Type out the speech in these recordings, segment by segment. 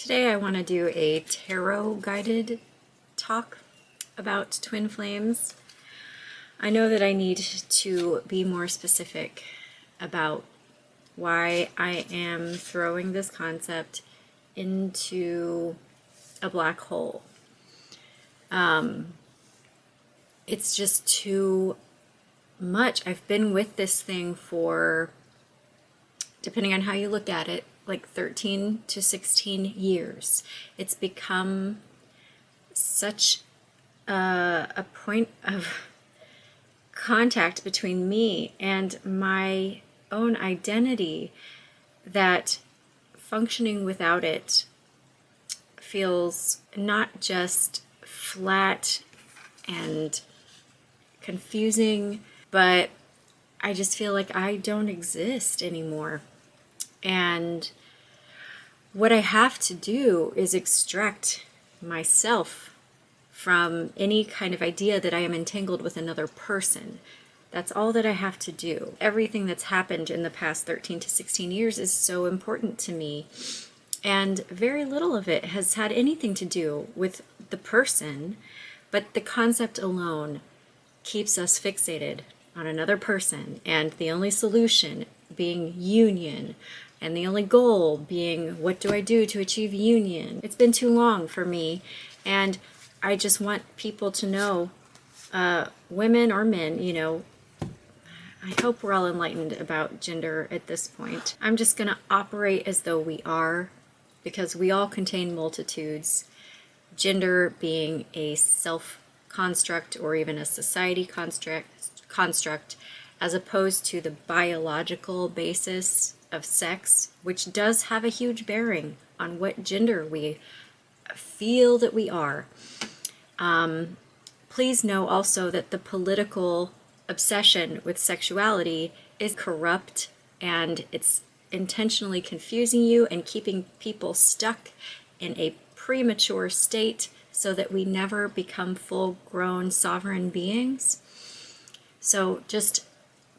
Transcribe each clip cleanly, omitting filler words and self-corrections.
Today I want to do a tarot guided talk about twin flames. I know that I need to be more specific about why I am throwing this concept into a black hole. It's just too much. I've been with this thing for, depending on how you look at it, like 13 to 16 years. It's become such a point of contact between me and my own identity that functioning without it feels not just flat and confusing, but I just feel like I don't exist anymore. And what I have to do is extract myself from any kind of idea that I am entangled with another person. That's all that I have to do. Everything that's happened in the past 13 to 16 years is so important to me. And very little of it has had anything to do with the person, but the concept alone keeps us fixated on another person, and the only solution being union, and the only goal being, what do I do to achieve union? It's been too long for me, and I just want people to know, women or men, I hope we're all enlightened about gender at this point. I'm just going to operate as though we are, because we all contain multitudes. Gender being a self-construct or even a society construct, as opposed to the biological basis of sex, which does have a huge bearing on what gender we feel that we are. Please know also that the political obsession with sexuality is corrupt, and it's intentionally confusing you and keeping people stuck in a premature state so that we never become full-grown sovereign beings. So just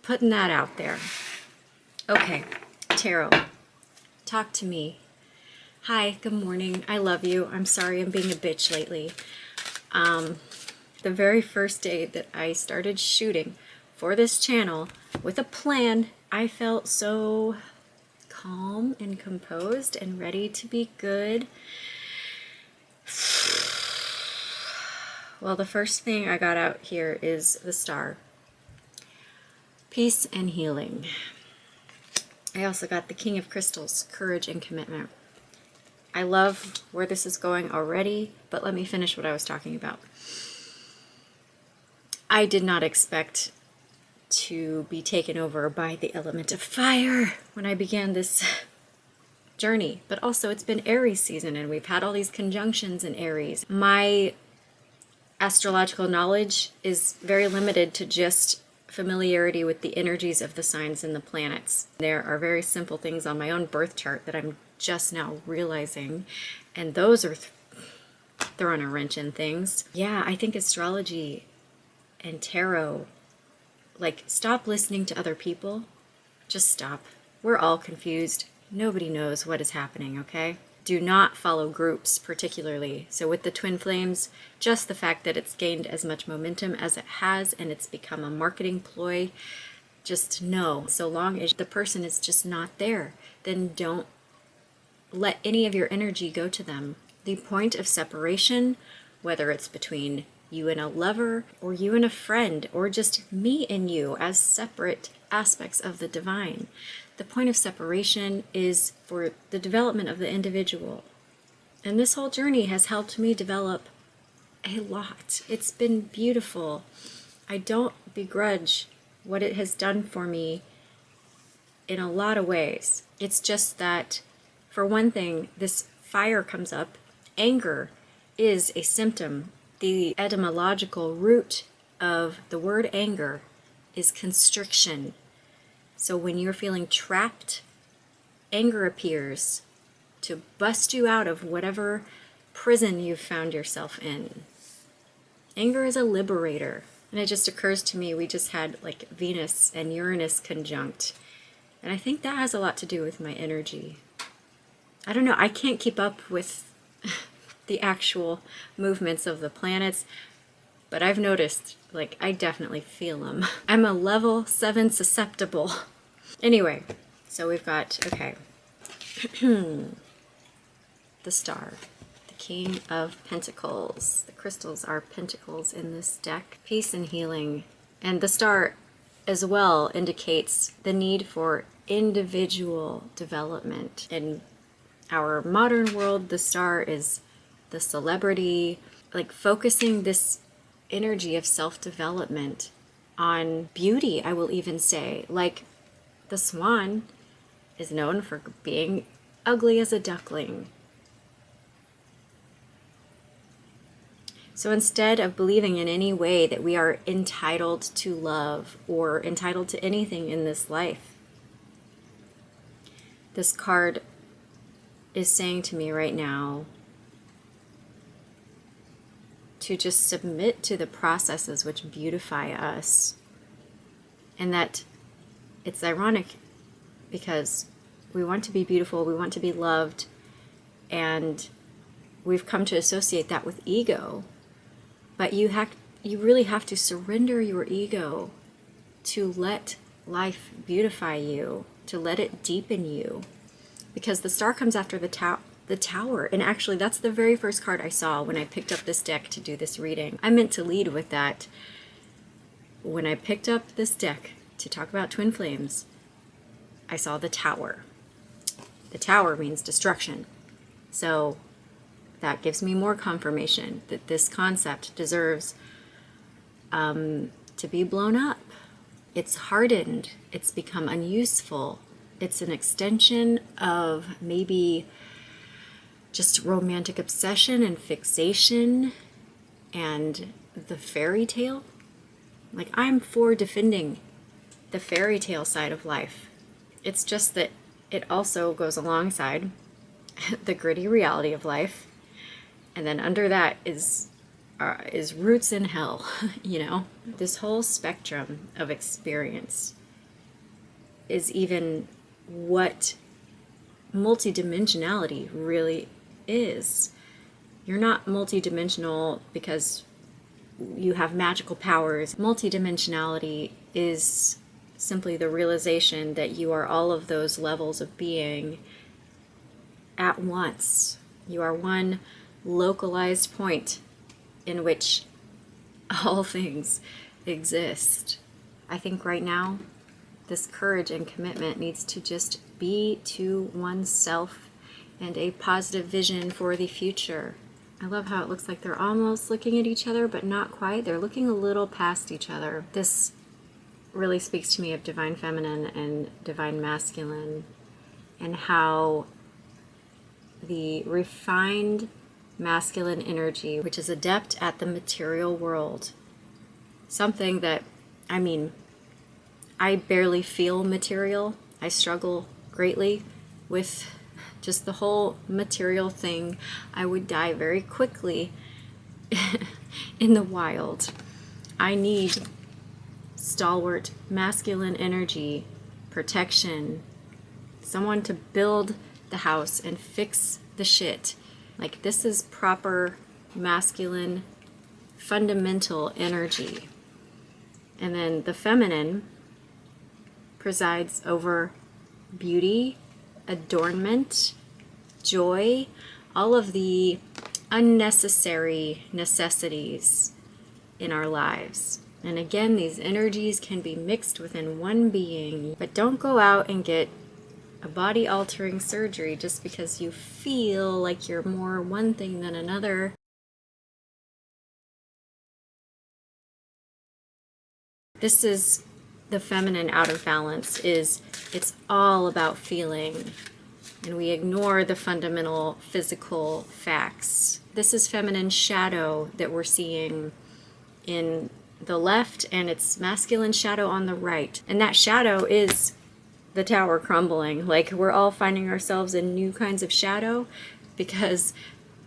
putting that out there. Okay, tarot, talk to me. Hi, good morning. I love you. I'm sorry I'm being a bitch lately. The very first day that I started shooting for this channel with a plan, I felt so calm and composed and ready to be good. Well, the first thing I got out here is the star. Peace and healing. I also got the King of Crystals, courage and commitment. I love where this is going already, but let me finish what I was talking about. I did not expect to be taken over by the element of fire when I began this journey, but also it's been Aries season and we've had all these conjunctions in Aries. My astrological knowledge is very limited to just familiarity with the energies of the signs and the planets. There are very simple things on my own birth chart that I'm just now realizing, and those are throwing a wrench in things. Yeah, I think astrology and tarot, like, stop listening to other people. Just stop. We're all confused. Nobody knows what is happening, okay? Do not follow groups particularly. So with the twin flames, just the fact that it's gained as much momentum as it has and it's become a marketing ploy, just know, so long as the person is just not there, then don't let any of your energy go to them. The point of separation, whether it's between you and a lover, or you and a friend, or just me and you as separate aspects of the divine, the point of separation is for the development of the individual. And this whole journey has helped me develop a lot. It's been beautiful. I don't begrudge what it has done for me in a lot of ways. It's just that, for one thing, this fire comes up. Anger is a symptom. The etymological root of the word anger is constriction. So when you're feeling trapped, anger appears to bust you out of whatever prison you've found yourself in. Anger is a liberator. And it just occurs to me, we just had like Venus and Uranus conjunct. And I think that has a lot to do with my energy. I don't know, I can't keep up with the actual movements of the planets, but I've noticed, like, I definitely feel them. I'm a level 7 susceptible. Anyway, so we've got, okay, the star, the King of Pentacles. The crystals are pentacles in this deck. Peace and healing. And the star as well indicates the need for individual development. In our modern world, the star is the celebrity, like focusing this energy of self-development on beauty, I will even say. Like the swan is known for being ugly as a duckling. So instead of believing in any way that we are entitled to love or entitled to anything in this life, this card is saying to me right now to just submit to the processes which beautify us. And that it's ironic because we want to be beautiful, we want to be loved, and we've come to associate that with ego. But you really have to surrender your ego to let life beautify you, to let it deepen you. Because the star comes after the tower. And actually, that's the very first card I saw when I picked up this deck to do this reading. I meant to lead with that. When I picked up this deck to talk about twin flames, I saw the tower. The tower means destruction. So that gives me more confirmation that this concept deserves to be blown up. It's hardened. It's become unuseful. It's an extension of maybe just romantic obsession and fixation and the fairy tale. Like, I'm for defending the fairy tale side of life. It's just that it also goes alongside the gritty reality of life. And then under that is roots in hell, you know? This whole spectrum of experience is even what multidimensionality really is. You're not multidimensional because you have magical powers. Multidimensionality is simply the realization that you are all of those levels of being at once. You are one localized point in which all things exist. I think right now, this courage and commitment needs to just be to oneself and a positive vision for the future. I love how it looks like they're almost looking at each other, but not quite. They're looking a little past each other. This really speaks to me of divine feminine and divine masculine, and how the refined masculine energy, which is adept at the material world, something that, I mean, I barely feel material. I struggle greatly with just the whole material thing. I would die very quickly in the wild. I need stalwart masculine energy, protection, someone to build the house and fix the shit. Like, this is proper masculine fundamental energy. And then the feminine presides over beauty, adornment, joy, all of the unnecessary necessities in our lives. And again, these energies can be mixed within one being, but don't go out and get a body-altering surgery just because you feel like you're more one thing than another. This is the feminine out of balance. It's all about feeling, and we ignore the fundamental physical facts. This is feminine shadow that we're seeing in the left, and it's masculine shadow on the right. And that shadow is the tower crumbling. Like, we're all finding ourselves in new kinds of shadow because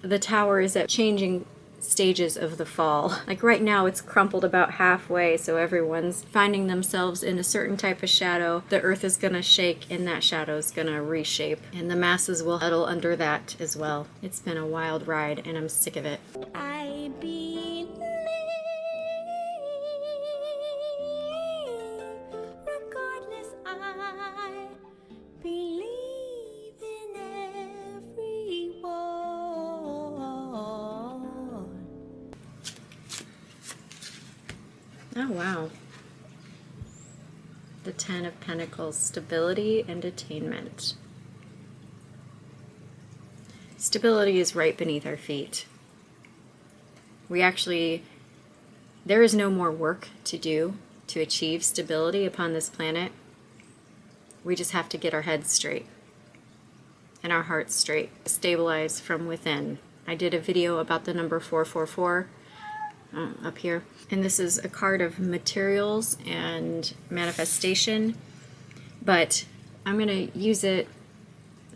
the tower is at changing stages of the fall. Like right now it's crumpled about halfway, so everyone's finding themselves in a certain type of shadow. The earth is gonna shake and that shadow is gonna reshape, and the masses will huddle under that as well. It's been a wild ride and I'm sick of it. I believe, regardless, I believe in everyone. Oh, wow. The Ten of Pentacles, stability and attainment. Stability is right beneath our feet. There is no more work to do to achieve stability upon this planet. We just have to get our heads straight and our hearts straight. Stabilize from within. I did a video about the number 444 up here. And this is a card of materials and manifestation, but I'm going to use it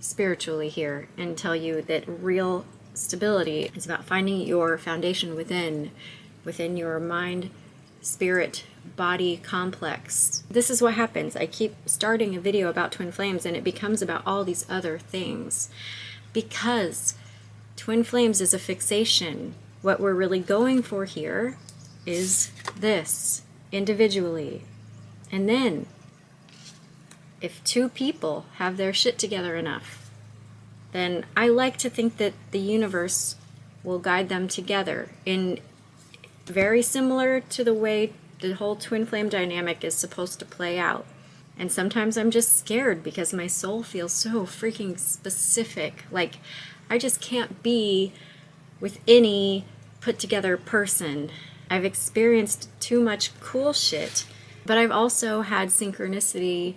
spiritually here and tell you that real stability is about finding your foundation within your mind, spirit, body complex. This is what happens. I keep starting a video about twin flames and it becomes about all these other things because twin flames is a fixation. What we're really going for here is this individually. And then if two people have their shit together enough, then I like to think that the universe will guide them together in very similar to the way the whole twin flame dynamic is supposed to play out. And sometimes I'm just scared because my soul feels so freaking specific. Like I just can't be with any put together person. I've experienced too much cool shit, but I've also had synchronicity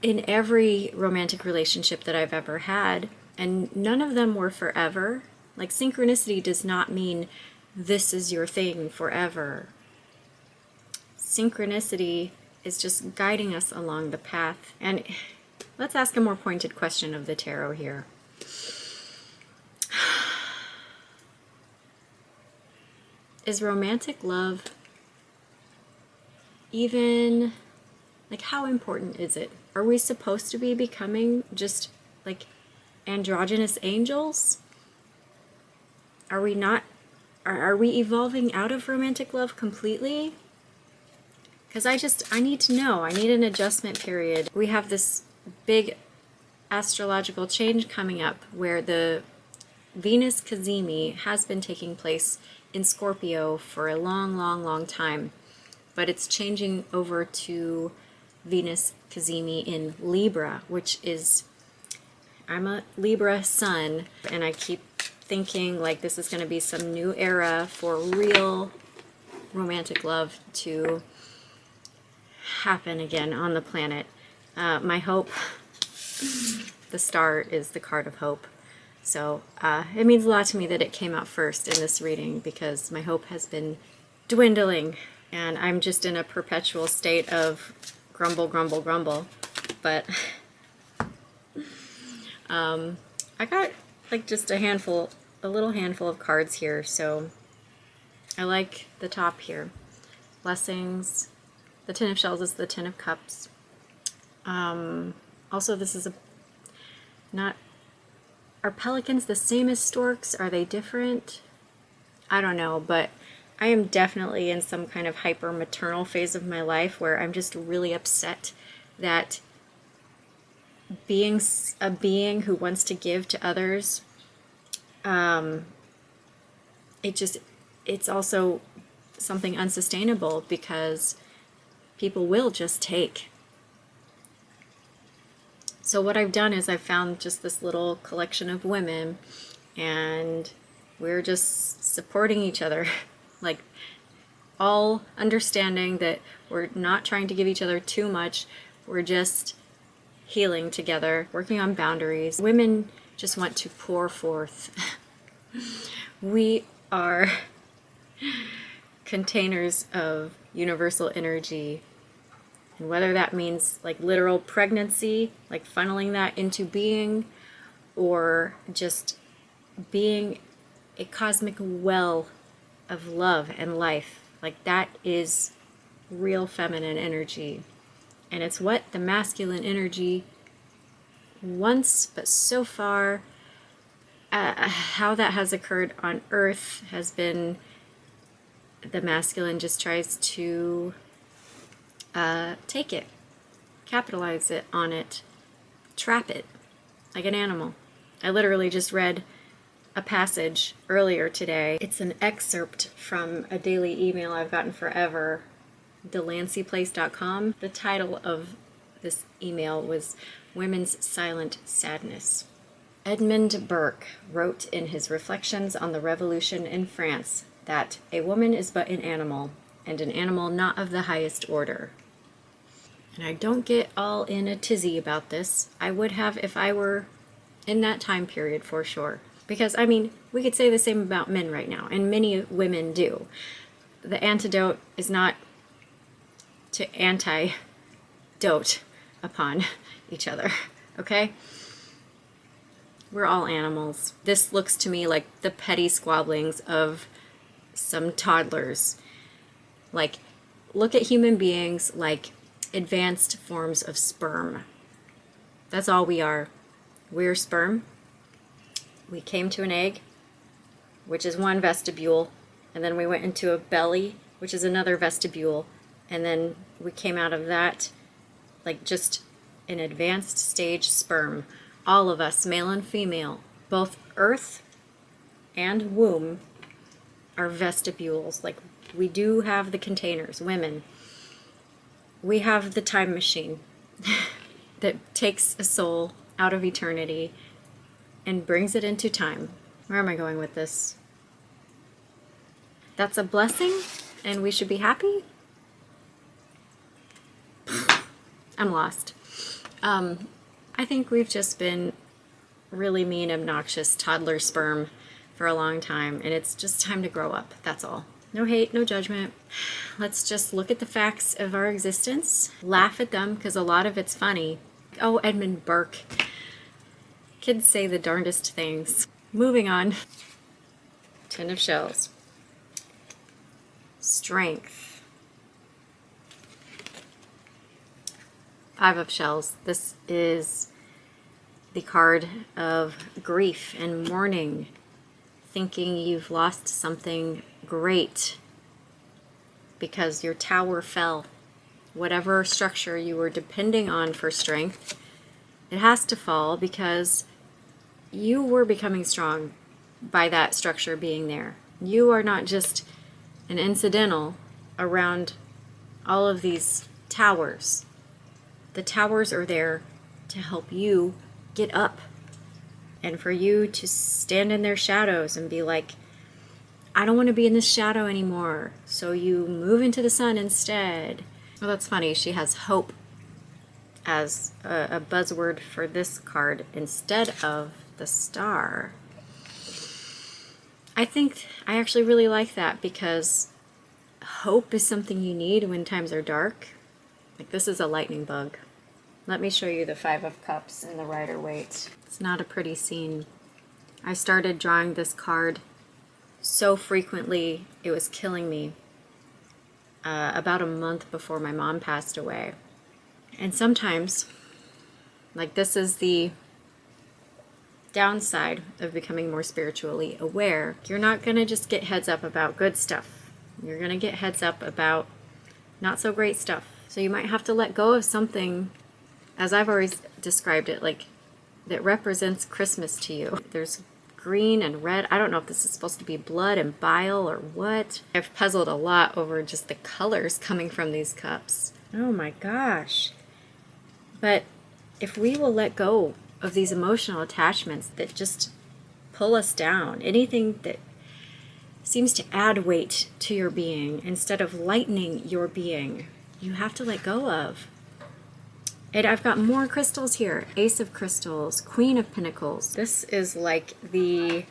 in every romantic relationship that I've ever had, and none of them were forever. Like synchronicity does not mean this is your thing forever. Synchronicity is just guiding us along the path. And let's ask a more pointed question of the tarot here. Is romantic love even, like, how important is it? Are we supposed to be becoming just like androgynous angels? Are we not? Are we evolving out of romantic love completely? Because I need to know. I need an adjustment period. We have this big astrological change coming up where the Venus Cazimi has been taking place in Scorpio for a long, long, long time, but it's changing over to Venus Cazimi in Libra, which is, I'm a Libra sun, and I keep thinking like this is going to be some new era for real romantic love to happen again on the planet. My hope, the star is the card of hope. So it means a lot to me that it came out first in this reading because my hope has been dwindling and I'm just in a perpetual state of grumble, grumble, grumble. But I got like just a little handful of cards here. So I like the top here. Blessings. The Ten of Shells is the Ten of Cups. Also, this is are pelicans the same as storks? Are they different? I don't know, but I am definitely in some kind of hyper maternal phase of my life where I'm just really upset that being a being who wants to give to others, it's also something unsustainable because people will just take. So what I've done is I've found just this little collection of women and we're just supporting each other, like all understanding that we're not trying to give each other too much. We're just healing together, working on boundaries. Women just want to pour forth. We are containers of universal energy. And whether that means like literal pregnancy, like funneling that into being, or just being a cosmic well of love and life. Like, that is real feminine energy. And it's what the masculine energy wants, but so far, how that has occurred on Earth has been the masculine just tries to take it, capitalize it on it, trap it like an animal. I literally just read a passage earlier today. It's an excerpt from a daily email I've gotten forever, delanceyplace.com. The title of this email was Women's Silent Sadness. Edmund Burke wrote in his Reflections on the Revolution in France that a woman is but an animal, and an animal not of the highest order. And I don't get all in a tizzy about this. I would have if I were in that time period, for sure. Because, I mean, we could say the same about men right now, and many women do. The antidote is not to anti-dote upon each other, okay? We're all animals. This looks to me like the petty squabblings of some toddlers. Like, look at human beings like advanced forms of sperm. That's all we are. We're sperm. We came to an egg, which is one vestibule, and then we went into a belly, which is another vestibule, and then we came out of that like just an advanced stage sperm. All of us, male and female, both earth and womb, are vestibules. Like, we do have the containers, women. We have the time machine that takes a soul out of eternity and brings it into time. Where am I going with this? That's a blessing, and we should be happy? I'm lost. I think we've just been really mean, obnoxious toddler sperm for a long time, and it's just time to grow up. That's all. No hate, no judgment. Let's just look at the facts of our existence, laugh at them, because a lot of it's funny. Oh, Edmund Burke. Kids say the darndest things. Moving on. 10 of Shells. Strength. 5 of Shells. This is the card of grief and mourning, thinking you've lost something great because your tower fell. Whatever structure you were depending on for strength, it has to fall because you were becoming strong by that structure being there. You are not just an incidental around all of these towers. The towers are there to help you get up and for you to stand in their shadows and be like, I don't want to be in this shadow anymore. So you move into the sun instead. Well, that's funny. She has hope as a buzzword for this card instead of the star. I think I actually really like that because hope is something you need when times are dark. Like, this is a lightning bug. Let me show you the 5 of Cups in the Rider-Waite. It's not a pretty scene. I started drawing this card so frequently, it was killing me. About a month before my mom passed away. And sometimes, like, this is the downside of becoming more spiritually aware. You're not going to just get heads up about good stuff. You're going to get heads up about not so great stuff. So you might have to let go of something, as I've always described it, like, that represents Christmas to you. There's green and red. I don't know if this is supposed to be blood and bile or what. I've puzzled a lot over just the colors coming from these cups. Oh my gosh. But if we will let go of these emotional attachments that just pull us down, anything that seems to add weight to your being instead of lightening your being, you have to let go of. And I've got more crystals here. Ace of Crystals, Queen of Pentacles. This is like the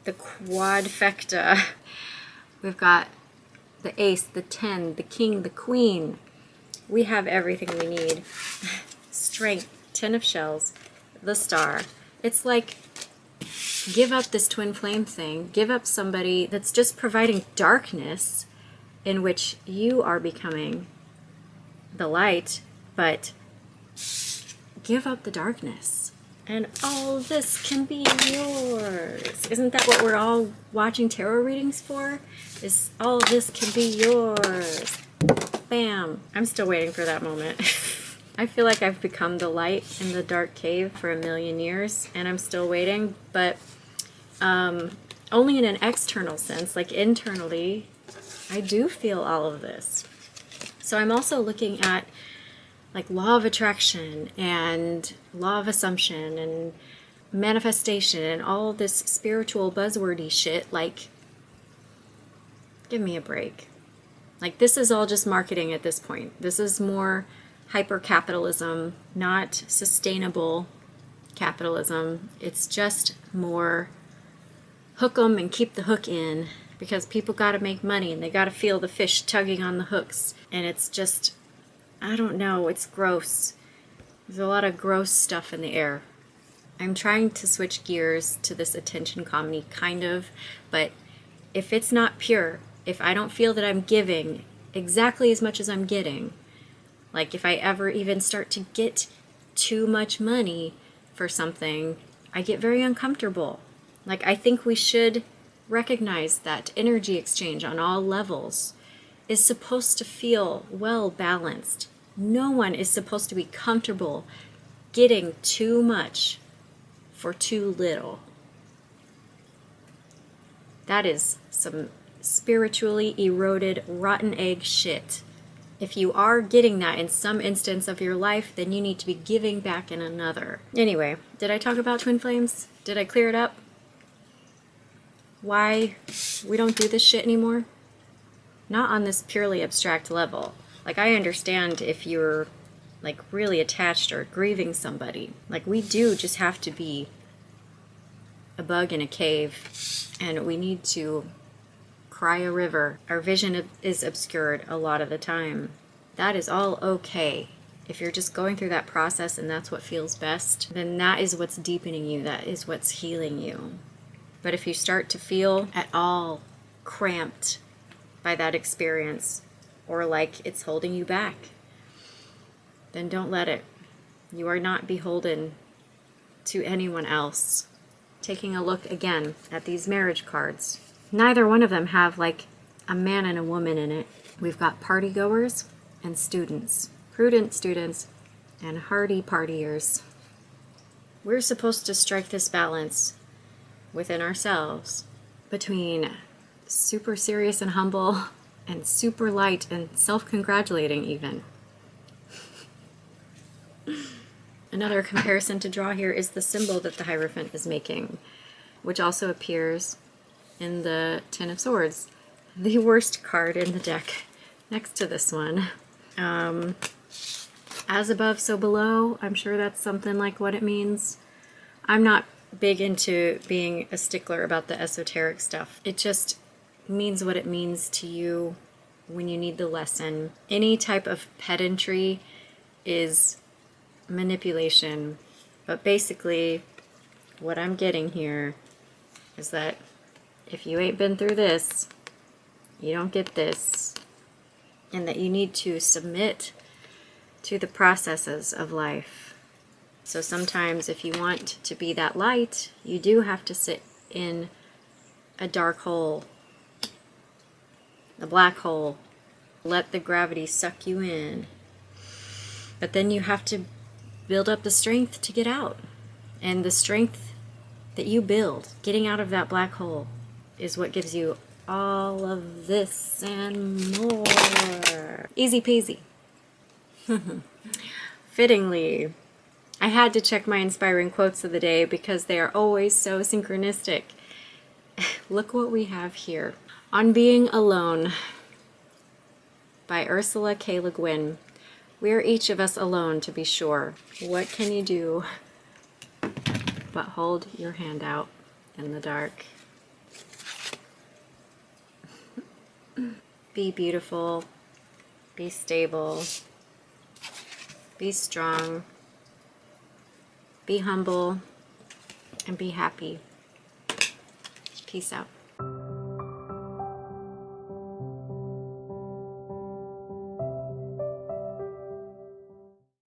quadfecta. We've got the Ace, the 10, the King, the Queen. We have everything we need. Strength, 10 of Shells, the Star. It's like Give up this twin flame thing. Give up somebody that's just providing darkness in which you are becoming the light, but give up the darkness. And all this can be yours. Isn't that what we're all watching tarot readings for? Is all this can be yours. Bam. I'm still waiting for that moment. I feel like I've become the light in the dark cave for 1,000,000 years, and I'm still waiting, but only in an external sense. Like internally, I do feel all of this. So I'm also looking at like law of attraction and law of assumption and manifestation and all this spiritual buzzwordy shit. Like, give me a break. Like, this is all just marketing at this point. This is more hyper capitalism, not sustainable capitalism. It's just more hook 'em and keep the hook in, because people got to make money and they got to feel the fish tugging on the hooks. And it's just, I don't know, it's gross. There's a lot of gross stuff in the air. I'm trying to switch gears to this attention comedy, kind of, but if it's not pure, if I don't feel that I'm giving exactly as much as I'm getting, like if I ever even start to get too much money for something, I get very uncomfortable. Like, I think we should recognize that energy exchange on all levels is supposed to feel well balanced. No one is supposed to be comfortable getting too much for too little. That is some spiritually eroded, rotten egg shit. If you are getting that in some instance of your life, then you need to be giving back in another. Anyway, did I talk about twin flames? Did I clear it up? Why we don't do this shit anymore? Not on this purely abstract level. Like, I understand if you're like really attached or grieving somebody. Like, we do just have to be a bug in a cave, and we need to cry a river. Our vision is obscured a lot of the time. That is all okay. If you're just going through that process and that's what feels best, then that is what's deepening you. That is what's healing you. But if you start to feel at all cramped by that experience, or like it's holding you back, then don't let it. You are not beholden to anyone else. Taking a look again at these marriage cards, neither one of them have like a man and a woman in it. We've got party goers and students, prudent students and hardy partiers. We're supposed to strike this balance within ourselves between super serious and humble and super light and self-congratulating even. Another comparison to draw here is the symbol that the Hierophant is making, which also appears in the Ten of Swords, the worst card in the deck next to this one. As above, so below. I'm sure that's something like what it means. I'm not big into being a stickler about the esoteric stuff. It just means what it means to you when you need the lesson. Any type of pedantry is manipulation, but basically what I'm getting here is that if you ain't been through this, you don't get this, and that you need to submit to the processes of life. So sometimes if you want to be that light, you do have to sit in a dark hole, the black hole, let the gravity suck you in. But then you have to build up the strength to get out. And the strength that you build getting out of that black hole is what gives you all of this and more. Easy peasy. Fittingly, I had to check my inspiring quotes of the day because they are always so synchronistic. Look what we have here. On Being Alone by Ursula K. Le Guin. We are each of us alone, to be sure. What can you do but hold your hand out in the dark? Be beautiful, be stable, be strong, be humble, and be happy. Peace out.